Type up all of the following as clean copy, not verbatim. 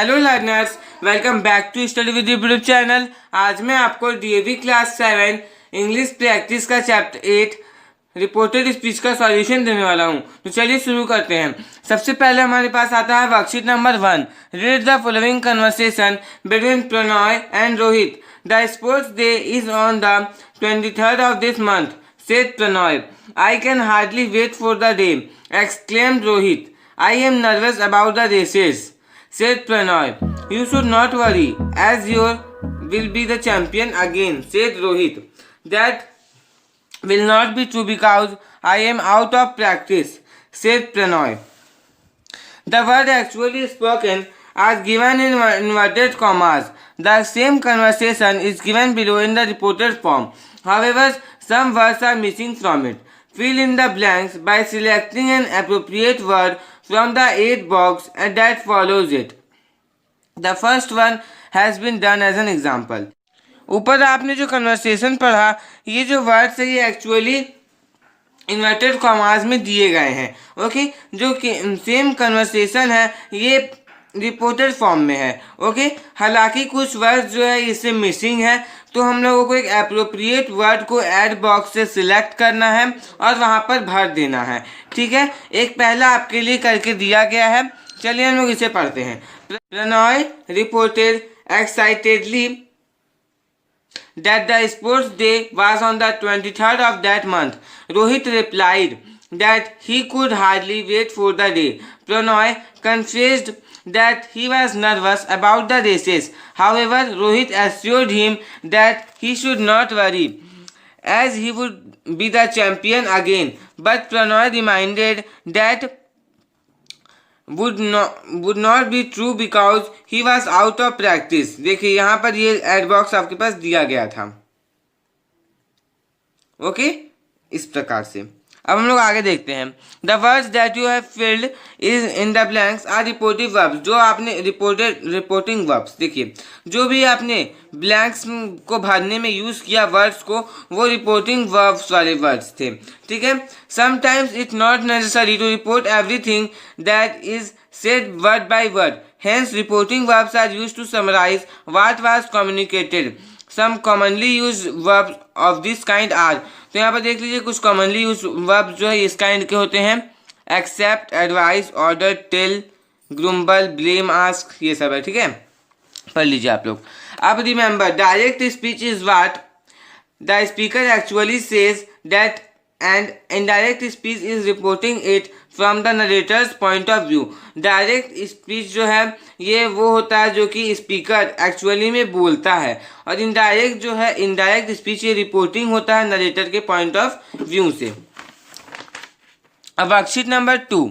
Hello learners, welcome back to study with YouTube channel. आज मैं आपको डीएवी क्लास 7 इंग्लिश प्रैक्टिस का chapter 8 reported speech का solution देने वाला हूं। तो चलिए शुरू करते हैं। सबसे पहले हमारे पास आता है worksheet number 1। Read the following conversation between Prannoy and Rohit. The sports day is on the 23rd of this month, said Pranoy. I can hardly wait for the day, exclaimed Rohit. I am nervous about the races, said Pranoy. You should not worry, as you will be the champion again, said Rohit. That will not be true because I am out of practice, said Pranoy. The word actually spoken are given in inverted commas. The same conversation is given below in the reported form. However, some words are missing from it. Fill in the blanks by selecting an appropriate word from the 8 box and that follows it. The first one has been done as an example. ऊपर आपने जो conversation पढ़ा, ये जो words है ये actually inverted commas में दिए गए हैं। ओके, जो कि सेम कन्वर्सेशन है ये रिपोर्टेड फॉर्म में है। ओके, हालांकि कुछ वर्ड जो है इससे मिसिंग है, तो हम लोगों को एक एप्रोप्रिएट वर्ड को ऐड बॉक्स से सिलेक्ट करना है और वहाँ पर भर देना है। ठीक है, एक पहला आपके लिए करके दिया गया है। चलिए हम लोग इसे पढ़ते हैं। Prannoy reported excitedly that the sports day was on the 23rd of that month. Rohit replied that he could hardly wait for the day. Pranoy confessed that he was nervous about the races. However, Rohit assured him that he should not worry, as he would be the champion again. But Pranoy reminded that would not be true because he was out of practice. देखिए यहाँ पर ये aid box आपके पास दिया गया था। Okay, इस प्रकार से अब हम लोग आगे देखते हैं। The words that you have filled is in the blanks are reportive verbs. जो आपने रिपोर्टिंग वर्ब्स, देखिए जो भी आपने ब्लैंक्स को भरने में यूज किया वर्ड्स को, वो रिपोर्टिंग वर्ब्स वाले वर्ड्स थे। ठीक है, sometimes it not necessary to report everything that is said word by word. Hence, reporting verbs are used to summarize what was communicated. Some commonly used verbs of this kind are. तो यहाँ पर देख लीजिए कुछ commonly used verbs जो है इस kind के होते हैं। Accept, advise, order, tell, grumble, blame, ask, ये सब है। ठीक है, पढ़ लीजिए आप लोग। अब remember, direct speech is what the speaker actually says that, and indirect speech is reporting it from the narrator's point of view. Direct speech जो है ये वो होता है जो कि स्पीकर एक्चुअली में बोलता है, और इनडायरेक्ट जो है इनडायरेक्ट स्पीच ये रिपोर्टिंग होता है नरेटर के पॉइंट ऑफ व्यू से। अब worksheet number 2।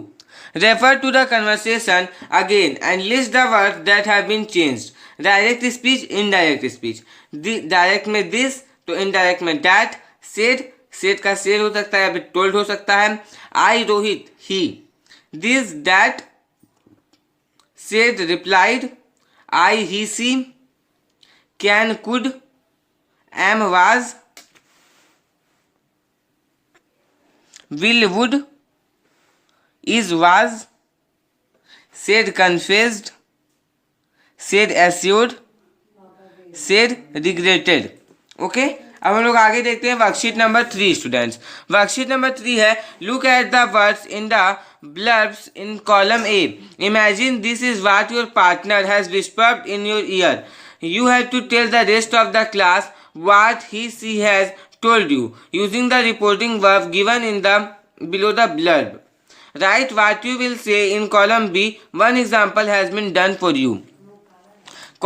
Refer to the conversation again and list the words that have been changed. Direct speech, indirect speech. Direct में दिस, तो इनडायरेक्ट में दैट। सेड, सेड का सेड हो सकता है या फिर टोल्ड हो सकता है। I Rohit, he. This, that. Said, replied. I, he, she. Can, could. Am, was. Will, would. Is, was. Said, confessed. Said, assured. Said, regretted. Okay, अब हम लोग आगे देखते हैं worksheet number 3 students. Worksheet number 3 है look at the words in the blurbs in column A. Imagine this is what your partner has whispered in your ear. You have to tell the rest of the class what he she has told you using the reporting verb given in the below the blurb. Write what you will say in column B. One example has been done for you.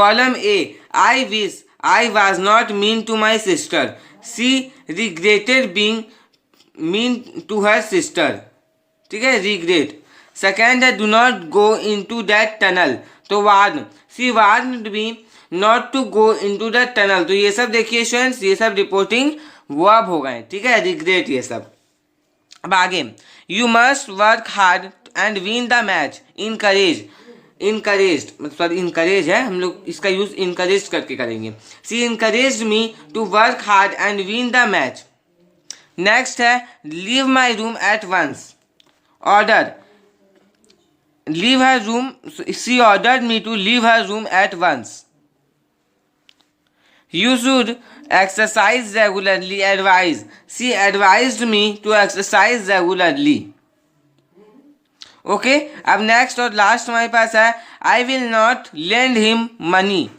Column A, I wish I was not mean to my sister. She regretted being mean to her sister. ठीक है, regret. Second है do not go into that tunnel. तो warn. She warned me not to go into that tunnel. तो ये सब देखिए students, ये सब रिपोर्टिंग वर्ब हो गए। ठीक है, regret ये सब। अब आगे, you must work hard and win the match. Encourage. Encourage, sorry encourage है, हम लोग इसका यूज इनकरेज करके करेंगे। She encouraged me to work hard and win the match. Next है leave my room at once. Order, leave her room. She ordered me to leave her room at once. You should exercise regularly. Advise. She advised me to exercise regularly. Okay, अब next और last हमारे पास है I will not lend him money.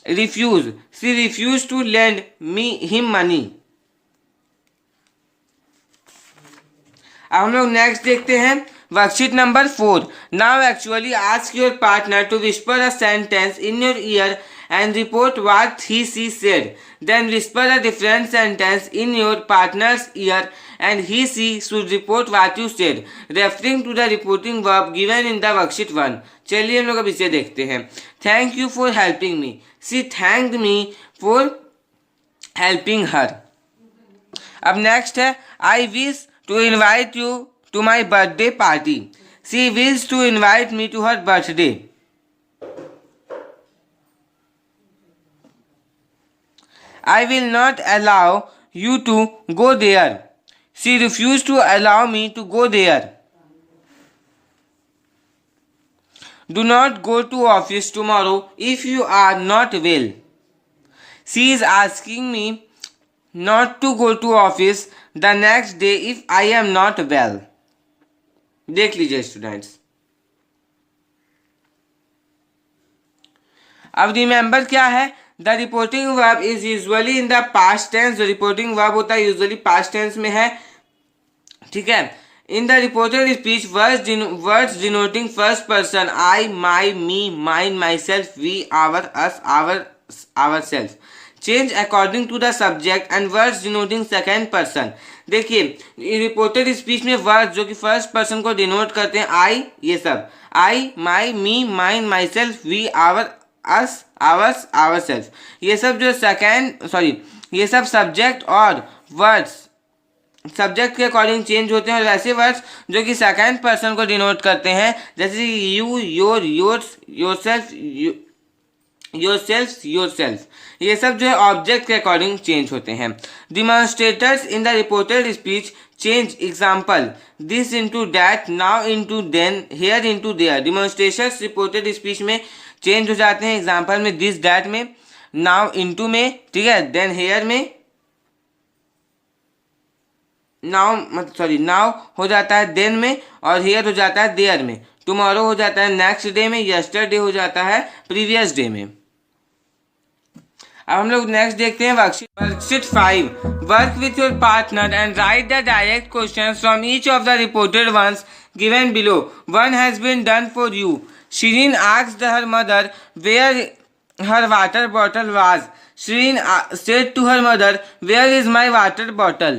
Refuse. See refuse to lend me him money. अब हम लोग next देखते हैं worksheet number 4. Now actually ask your partner to whisper a sentence in your ear and report what he/she said. Then whisper a different sentence in your partner's ear and he/she should report what you said, referring to the reporting verb given in the worksheet 1. चलिए हम लोग अब इसे देखते हैं. Thank you for helping me. She thanked me for helping her. अब next है I wish to invite you to my birthday party. She wished to invite me to her birthday. I will not allow you to go there. She refused to allow me to go there. Do not go to office tomorrow if you are not well. She is asking me not to go to office the next day if I am not well. देख लीजिए students. अब remember क्या है, the reporting verb is usually in the past tense. जो reporting verb होता है usually past tense में है. ठीक है. In the reported speech words denoting first person I, my, me, mine, myself, we, our, us, ourselves change according to the subject and words denoting second person. देखिए reported speech में words जो कि first person को denote करते हैं I, ये सब I, my, me, mine, myself, we, our, us, ours, ourself, ये सब जो ये सब सब्जेक्ट और वर्ड्स सब्जेक्ट के अकॉर्डिंग चेंज होते हैं. और वैसे वर्ड्स जो कि सेकेंड पर्सन को डिनोट करते हैं जैसे you, your, yours, yourself, yourself, ये सब जो है ऑब्जेक्ट के अकॉर्डिंग चेंज होते हैं. Demonstrators in the reported speech change example this into that, now into then, here into there. Demonstrations reported speech में चेंज हो जाते हैं. एग्जाम्पल में दिस, डैट में, नाउ इंटू में, ठीक है, देन हेयर में, नाउ हो जाता है देन में और हेयर हो जाता है देयर में. टुमारो हो जाता है नेक्स्ट डे में, यस्टरडे हो जाता है प्रीवियस डे में. अब हम लोग नेक्स्ट देखते हैं worksheet 5. Work with your partner and write the direct questions from each of the reported ones given below. One has been done for you. Shirin asked her mother where her water bottle was. Shirin said to her mother, where is my water bottle?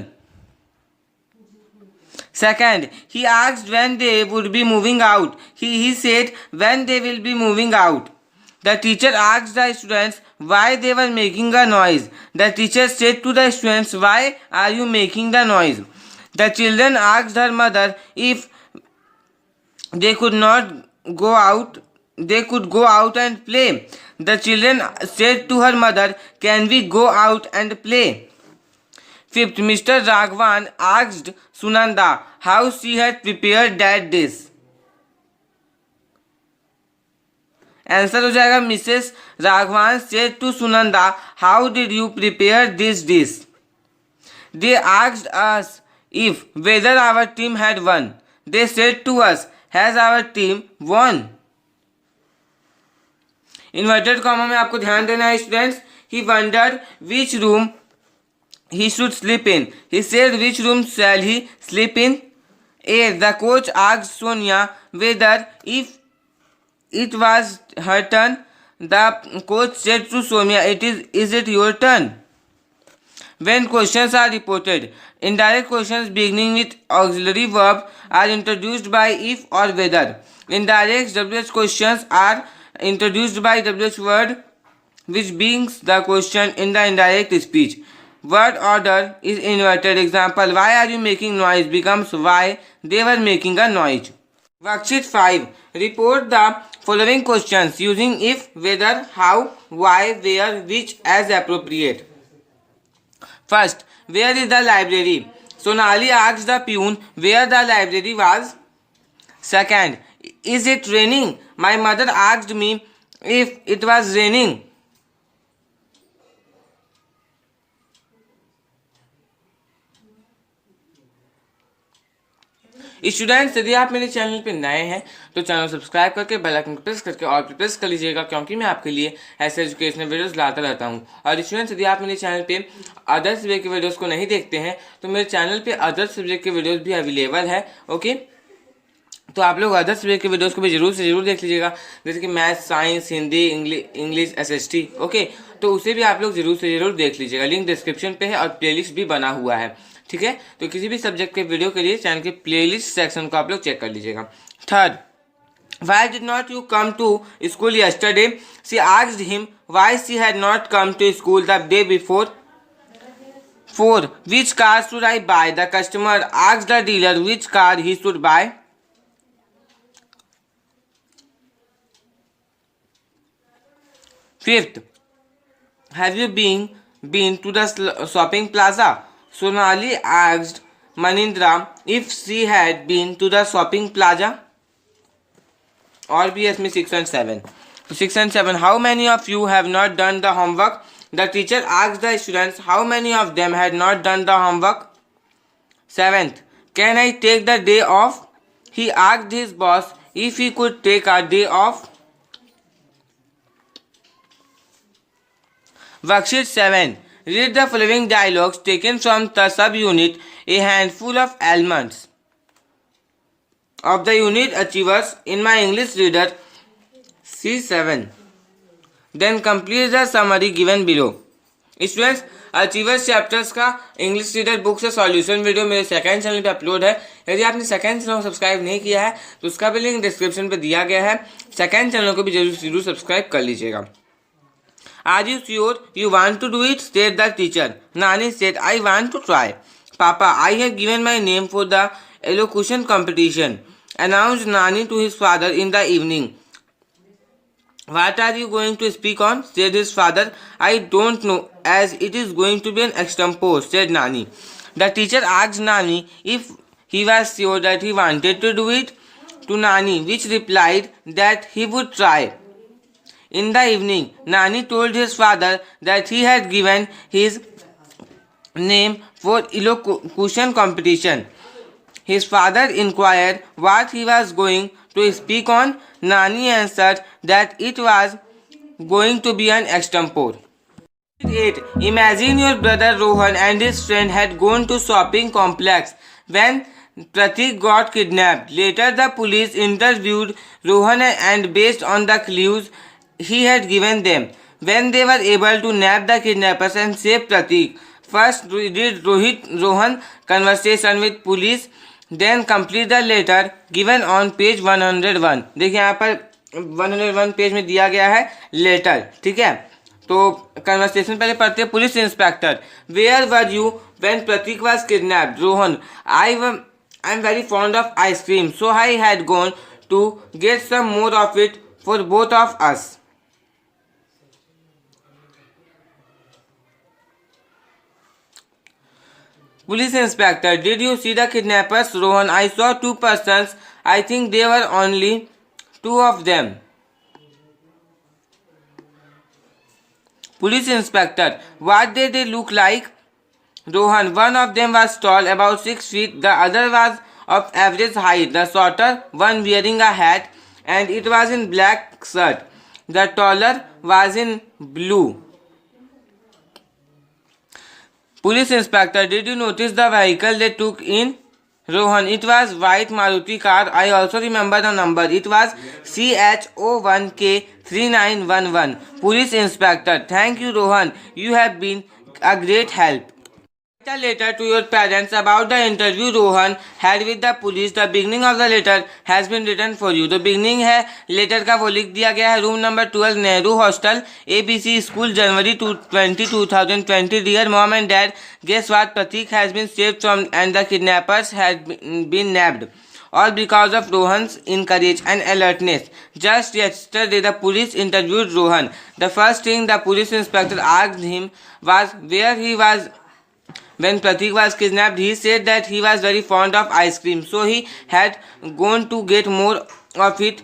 Second, he asked when they would be moving out. He said when they will be moving out. The teacher asked the students why they were making a noise. The teacher said to the students, why are you making the noise? The children asked her mother if they could go out and play. The children said to her mother, can we go out and play? Fifth, Mr. Raghavan asked Sunanda how she had prepared that dish. Answer हो जाएगा Mrs राघवान said to Sunanda, how did you prepare this dish? They asked us if whether our team had won. They said to us, has our team won? Inverted comma में आपको ध्यान देना है students. He wondered which room he should sleep in. He said, which room shall he sleep in? A. The coach asked Sonia whether if it was her turn. The coach said to Sonia, is it your turn? When questions are reported, indirect questions beginning with auxiliary verb are introduced by if or whether. Indirect WH questions are introduced by WH word which brings the question in the indirect speech. Word order is inverted. Example, why are you making noise becomes why they were making a noise. Worksheet 5. Report the following questions using if, whether, how, why, where, which as appropriate. First, where is the library? Sonali asked the peon where the library was. Second, Is it raining? My mother asked me if it was raining. Students, यदि आप मेरे channel पे नए हैं तो channel subscribe करके bell icon press करके all पे प्रेस कर लीजिएगा, क्योंकि मैं आपके लिए ऐसे एजुकेशनल वीडियोस लाता रहता हूं। और स्टूडेंट्स, यदि आप मेरे चैनल पे अदर सब्जेक्ट के वीडियोस को नहीं देखते हैं तो मेरे चैनल पे अदर सब्जेक्ट के वीडियोस भी अवेलेबल है। ओके, तो आप लोग अदर सब्जेक्ट के वीडियोस को भी जरूर से जरूर देख लीजिएगा, जैसे कि math, science, Hindi, English, SST। Okay, तो उसे भी आप लोग जरूर से जरूर देख लीजिएगा। लिंक डिस्क्रिप्शन पे है और प्लेलिस्ट भी बना हुआ है। ठीक है, तो किसी भी सब्जेक्ट के वीडियो के लिए चैनल के प्लेलिस्ट सेक्शन को आप लोग चेक कर लीजिएगा। Third, why did not you come to school yesterday? She asked him why she had not come to school the day before. 4. Which car should I buy? The customer asked the dealer which car he should buy. 5th, have you been to the shopping plaza? Sonali asked Manindra if she had been to the shopping plaza. और भी इसमें 6 and 7. So 6 and 7, how many of you have not done the homework? The teacher asked the students how many of them had not done the homework. 7th, can I take the day off? He asked his boss if he could take a day off. Worksheet 7. Read the following dialogues taken from the sub-unit A Handful of Almonds of the unit Achievers in my English Reader C7. Then complete the summary given below. Students, achievers chapters का English reader book से solution video मेरे second channel पे upload है। यदि आपने second channel को subscribe नहीं किया है तो उसका भी लिंक डिस्क्रिप्शन पे दिया गया है। सेकंड चैनल को भी जरूर सब्सक्राइब कर लीजिएगा। Are you sure you want to do it? Said the teacher. Nani said, I want to try. Papa, I have given my name for the elocution competition, announced Nani to his father in the evening. What are you going to speak on? Said his father. I don't know, as it is going to be an extempore, said Nani. The teacher asked Nani if he was sure that he wanted to do it, to Nani, which replied that he would try. In the evening, Nani told his father that he had given his name for elocution competition. His father inquired what he was going to speak on. Nani answered that it was going to be an extempore. 8. Imagine your brother Rohan and his friend had gone to shopping complex when Pratik got kidnapped. Later, the police interviewed Rohan and based on the clues he had given them, when they were able to nab the kidnappers and save Pratik. First did Rohan conversation with police, then complete the letter given on page 101. देखिए यहाँ पर 101 page में दिया गया है letter. ठीक है, तो कन्वर्सेशन पहले पढ़ते हैं। Police inspector, where were you when Prateek was kidnapped? Rohan, I am very fond of ice cream, so I had gone to get some more of it for both of us. Police inspector, did you see the kidnappers? Rohan, I saw two persons. I think there were only two of them. Police inspector, what did they look like? Rohan, one of them was tall, about 6 feet. The other was of average height. The shorter one wearing a hat, and it was in black shirt. The taller was in blue. Police inspector, did you notice the vehicle they took in? Rohan, it was white Maruti car. I also remember the number. It was CH01K3911. Police inspector, thank you Rohan. You have been a great help. Write a letter to your parents about the interview Rohan had with the police. The beginning of the letter has been written for you. तो beginning है letter का वो लिख दिया गया है। Room number 12 Nehru hostel ABC school January 2020. Dear mom and dad, guess what? Pratik has been saved from and the kidnappers had been nabbed. All because of Rohan's encourage and alertness. Just yesterday the police interviewed Rohan. The first thing the police inspector asked him was where he was when Pratik was kidnapped. He said that he was very fond of ice cream, so he had gone to get more of it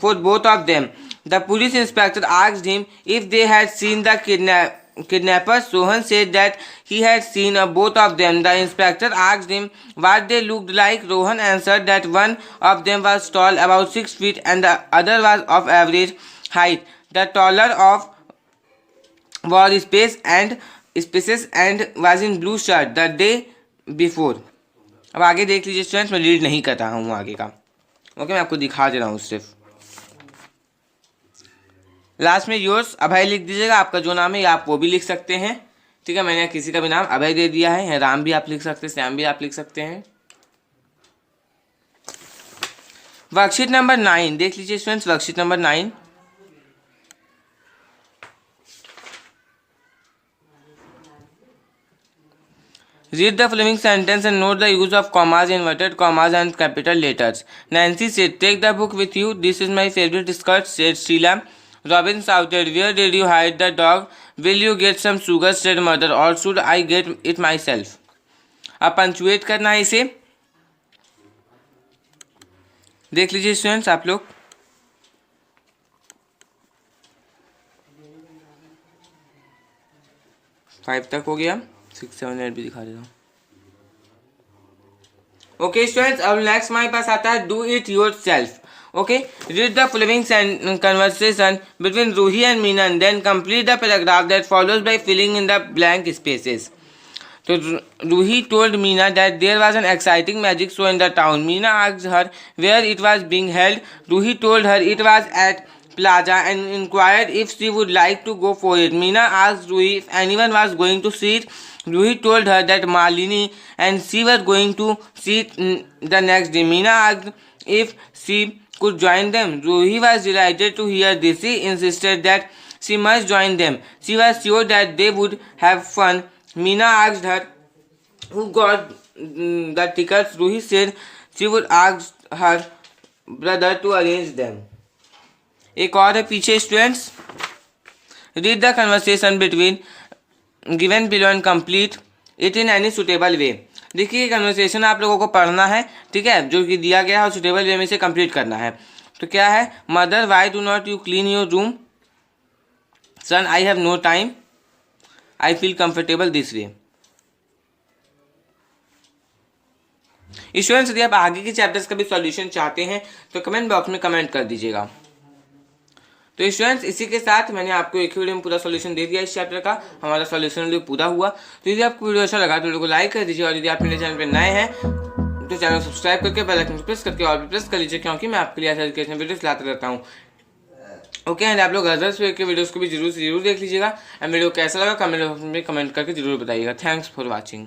for both of them. The police inspector asked him if they had seen the kidnappers. Sohan said that he had seen both of them. The inspector asked him what they looked like. Rohan answered that one of them was tall, about 6 feet, and the other was of average height. The taller of wore spaces and was in blue shirt the day before. अब आगे देख लीजिए students, मैं read नहीं कर रहा हूँ आगे का, ओके, मैं आपको दिखा दे रहा हूँ सिर्फ। लास्ट में योर्स अभय लिख दीजिएगा, आपका जो नाम है या आप वो भी लिख सकते हैं, ठीक है। मैंने किसी का भी नाम अभय दे दिया है, राम भी आप लिख सकते हैं, श्याम भी आप लिख सकते हैं। वर्कशीट नंबर 9 देख लीजिए students, worksheet number 9। Read the following sentence and note the use of commas, inverted commas, and capital letters. Nancy said, "Take the book with you. This is my favorite skirt," said Sheila. Robin shouted, "Where did you hide the dog? Will you get some sugar?" said Mother. "Or should I get it myself?" अब punctuate करना है इसे, देख लीजिए students आप लोग। Five तक हो गया, 6, 7, 8 भी दिखा देता हूँ। ओके स्टूडेंट्स, अब नेक्स्ट हमारे पास आता है do it yourself. Okay, read the following conversation between Ruhi and Meena and then complete the paragraph that follows by filling in the blank spaces. तो Ruhi told Meena that there was an exciting magic show in the town. Meena asked her where it was being held. Ruhi told her it was at Plaza and inquired if she would like to go for it. Meena asked Ruhi if anyone was going to see it. Ruhi told her that Malini and she were going to see it the next day. Meena asked if she could join them. Ruhi was delighted to hear this. She insisted that she must join them. She was sure that they would have fun. Meena asked her who got the tickets. Ruhi said she would ask her brother to arrange them. एक और है पीछे students, read the conversation between given below and complete it in any suitable way. देखिए conversation आप लोगों को पढ़ना है, ठीक है, जो कि दिया गया है और सुटेबल वे में से कंप्लीट करना है। तो क्या है, mother why do not you clean your room? Son I have no time, I feel comfortable this way. Students यदि आप आगे के चैप्टर्स का भी सॉल्यूशन चाहते हैं तो कमेंट बॉक्स में कमेंट कर दीजिएगा। तो स्टूडेंट्स इसी के साथ मैंने आपको एक वीडियो में पूरा सॉल्यूशन दे दिया इस चैप्टर का, हमारा सॉल्यूशन वीडियो पूरा हुआ। तो यदि आपको वीडियो अच्छा लगा तो वीडियो को लाइक कर दीजिए, और यदि आप मेरे चैनल पर नए हैं तो चैनल को सब्सक्राइब करके बेल आइकन प्रेस करके और भी प्रेस कर लीजिए, क्योंकि मैं आपके लिए ऐसे एजुकेशनल वीडियोस लाता रहता हूँ। ओके, एंड आप लोग अदर्स के वीडियोस को भी जरूर देख लीजिएगा। एंड वीडियो कैसा लगा कमेंट में कमेंट करके जरूर बताइएगा। Thanks for watching.